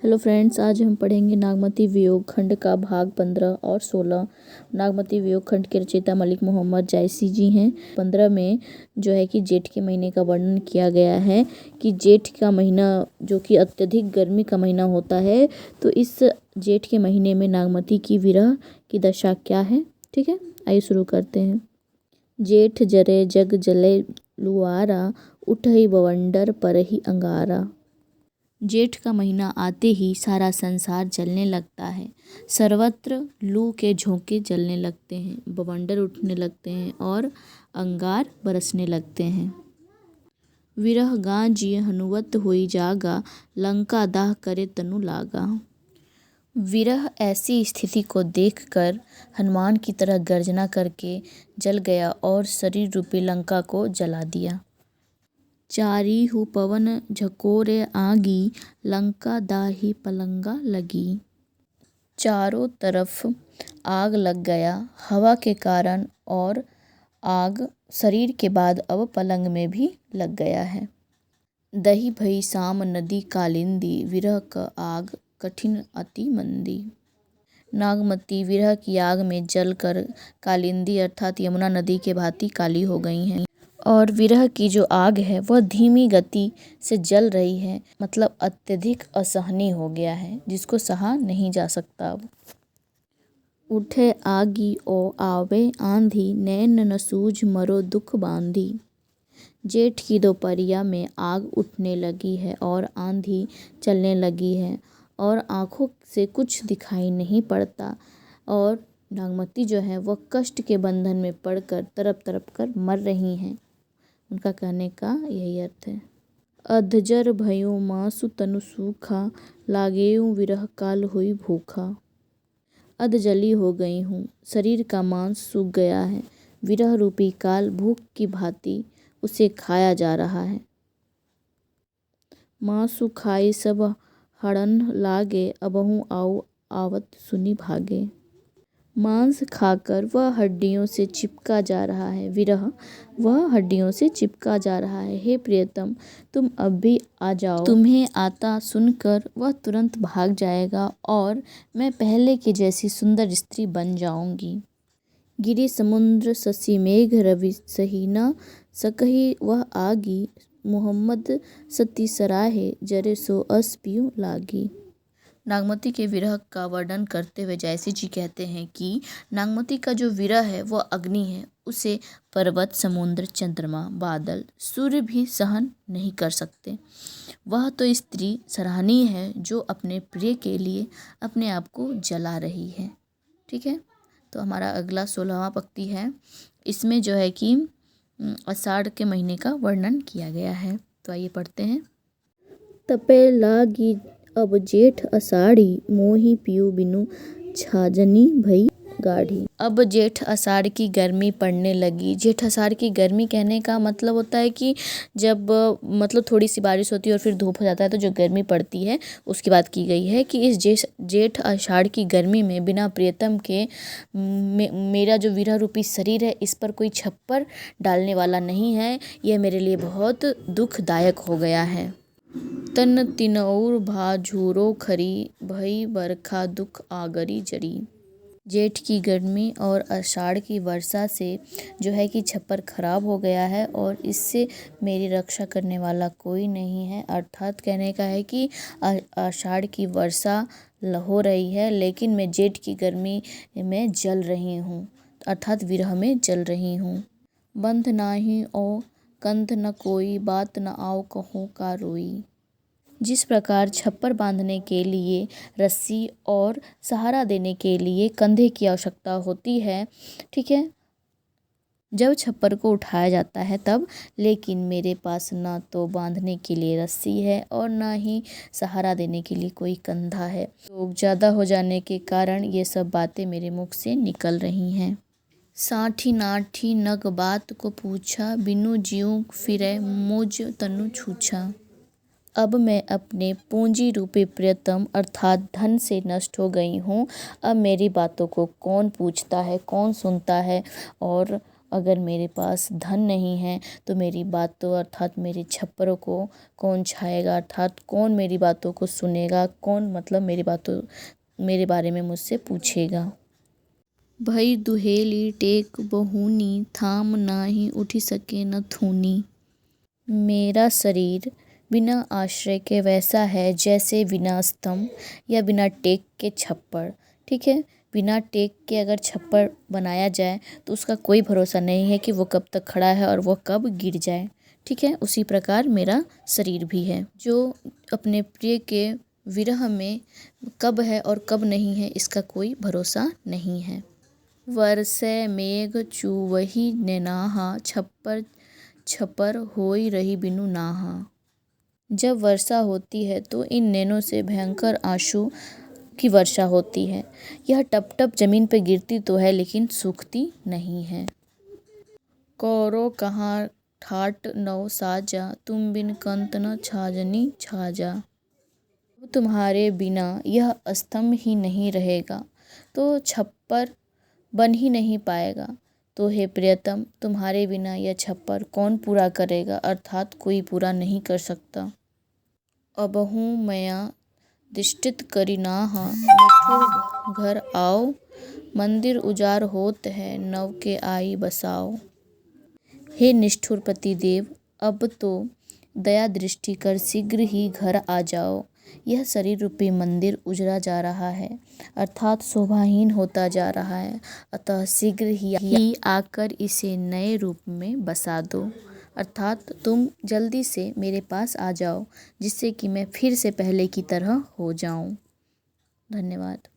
Hello friends, आज हम पढ़ेंगे नागमती वियोग खंड का भाग 15 और 16। नागमती वियोग खंड के रचयिता मलिक मोहम्मद जायसी जी हैं। 15 में जो है कि जेठ के महीने का वर्णन किया गया है कि जेठ का महीना जो कि अत्यधिक गर्मी का महीना होता है, तो इस जेठ के महीने में नागमती की विरह की दशा क्या है। ठीक है, आइए शुरू करते हैं। जेठ जरे जग जले लुआरा, उठई बवंडर परही अंगारा। जेठ का महीना आते ही सारा संसार जलने लगता है। सर्वत्र लू के झोंके जलने लगते हैं, बवंडर उठने लगते हैं और अंगार बरसने लगते हैं। विरह गां जिय हनुवत होई जागा, लंका दाह करे तनु लागा। विरह ऐसी स्थिति को देखकर हनुमान की तरह गर्जना करके जल गया और शरीर रूपी लंका को जला दिया। चारिहु पवन झकोरे आगी, लंका दाही पलंगा लगी। चारों तरफ आग लग गया हवा के कारण, और आग शरीर के बाद अब पलंग में भी लग गया है। दही भई साम नदी कालिंदी, विरह क आग कठिन अति मंदी। नागमती विरह की आग में जलकर कालिंदी अर्थात यमुना नदी के भांति काली हो गई हैं, और विरह की जो आग है वह धीमी गति से जल रही है, मतलब अत्यधिक असहनीय हो गया है, जिसको सहा नहीं जा सकता अब। उठे आगी ओ आवे आंधी, नैन न सूझ मरो दुख बांधी। जेठ की दोपहरिया में आग उठने लगी है और आंधी चलने लगी है और आँखों से कुछ दिखाई नहीं पड़ता, और नागमती जो है वह कष्ट के बंधन में पड़कर तड़प तड़प कर मर रही हैं। उनका कहने का यही अर्थ है। अधजर भयों मासु तनु सूखा, लागेऊं विरह काल हुई भूखा। अध जली हो गई हूँ, शरीर का मांस सूख गया है, विरह रूपी काल भूख की भांति उसे खाया जा रहा है। मासु खाई सब हड़न लागे, अबहु आऊ आवत सुनी भागे। मांस खाकर वह हड्डियों से चिपका जा रहा है, विरह वह हड्डियों से चिपका जा रहा है। हे प्रियतम, तुम अब भी आ जाओ। तुम्हें आता सुनकर वह तुरंत भाग जाएगा और मैं पहले की जैसी सुंदर स्त्री बन जाऊंगी। गिरि समुद्र शशि मेघ रवि सही न सकहि वह आगी, मोहम्मद सती सराहे जरे सो अस पियूं लागी। नागमती के विरह का वर्णन करते हुए जायसी जी कहते हैं कि नागमती का जो विरह है वह अग्नि है, उसे पर्वत, समुद्र, चंद्रमा, बादल, सूर्य भी सहन नहीं कर सकते। वह तो स्त्री सराहनीय है जो अपने प्रिय के लिए अपने आप को जला रही है। ठीक है, तो हमारा अगला 16वां पंक्ति है। इसमें जो है कि आषाढ़ के महीने का वर्णन किया गया है, तो आइए पढ़ते हैं। तपे लागी अब जेठ अषाढ़ी, मोहि पियू बिनु छाजनी भई गाढ़ी। अब जेठ आषाढ़ की गर्मी पड़ने लगी। जेठ आषाढ़ की गर्मी कहने का मतलब होता है कि जब मतलब थोड़ी सी बारिश होती है और फिर धूप हो जाता है, तो जो गर्मी पड़ती है उसकी बात की गई है कि इस जेठ आषाढ़ की गर्मी में बिना प्रियतम के मेरा जो विरह रूपी शरीर है इस पर कोई छप्पर डालने वाला नहीं है। यह मेरे लिए बहुत दुखदायक हो गया है। तन तिनौर भा झूरो खरी, भई बरखा दुख आगरी जरी। जेठ की गर्मी और आषाढ़ की वर्षा से जो है कि छप्पर खराब हो गया है और इससे मेरी रक्षा करने वाला कोई नहीं है। अर्थात कहने का है कि आषाढ़ की वर्षा हो रही है, लेकिन मैं जेठ की गर्मी में जल रही हूँ, अर्थात विरह में जल रही हूँ। बंध नाही ओ कंध न कोई, बात न आओ कहूँ का रोई। जिस प्रकार छप्पर बांधने के लिए रस्सी और सहारा देने के लिए कंधे की आवश्यकता होती है, ठीक है, जब छप्पर को उठाया जाता है तब, लेकिन मेरे पास ना तो बांधने के लिए रस्सी है और ना ही सहारा देने के लिए कोई कंधा है। तो ज़्यादा हो जाने के कारण ये सब बातें मेरे मुख से निकल रही हैं। साठी नाठी नग बात को पूछा, बिनु जीऊं फिरे मुझ तनु छूछा। अब मैं अपने पूंजी रूपी प्रियतम अर्थात धन से नष्ट हो गई हूँ। अब मेरी बातों को कौन पूछता है, कौन सुनता है, और अगर मेरे पास धन नहीं है तो मेरी बातों अर्थात मेरे छप्परों को कौन छाएगा, अर्थात कौन मेरी बातों को सुनेगा, कौन मतलब मेरे बारे में मुझसे पूछेगा। भई दुहेली टेक बहुनी, थाम नाही उठी सके न थूनी। मेरा शरीर बिना आश्रय के वैसा है जैसे बिना स्तंभ या बिना टेक के छप्पर। ठीक है, बिना टेक के अगर छप्पर बनाया जाए तो उसका कोई भरोसा नहीं है कि वो कब तक खड़ा है और वो कब गिर जाए। ठीक है, उसी प्रकार मेरा शरीर भी है जो अपने प्रिय के विरह में कब है और कब नहीं है इसका कोई भरोसा नहीं है। वर्षै मेघ चुवही नेनाहा, छप्पर छपर होई रही बिनु नाहा। जब वर्षा होती है तो इन नैनों से भयंकर आंसू की वर्षा होती है। यह टप टप जमीन पर गिरती तो है लेकिन सूखती नहीं है। कौरो कहाँ ठाट नौ साजा, तुम बिन कंत न छाजनी छाजा। तुम्हारे बिना यह स्तंभ ही नहीं रहेगा तो छप्पर बन ही नहीं पाएगा। तो हे प्रियतम, तुम्हारे बिना यह छप्पर कौन पूरा करेगा, अर्थात कोई पूरा नहीं कर सकता। अबहु मया दिष्टित करी नाहा, निठुर घर आओ, मंदिर उजार होत है नव के आई बसाओ। हे निष्ठुर पतिदेव, अब तो दया दृष्टि कर शीघ्र ही घर आ जाओ। यह शरीर रूपी मंदिर उजड़ा जा रहा है, अर्थात शोभाहीन होता जा रहा है, अतः शीघ्र ही आकर इसे नए रूप में बसा दो, अर्थात तुम जल्दी से मेरे पास आ जाओ जिससे कि मैं फिर से पहले की तरह हो जाऊं। धन्यवाद।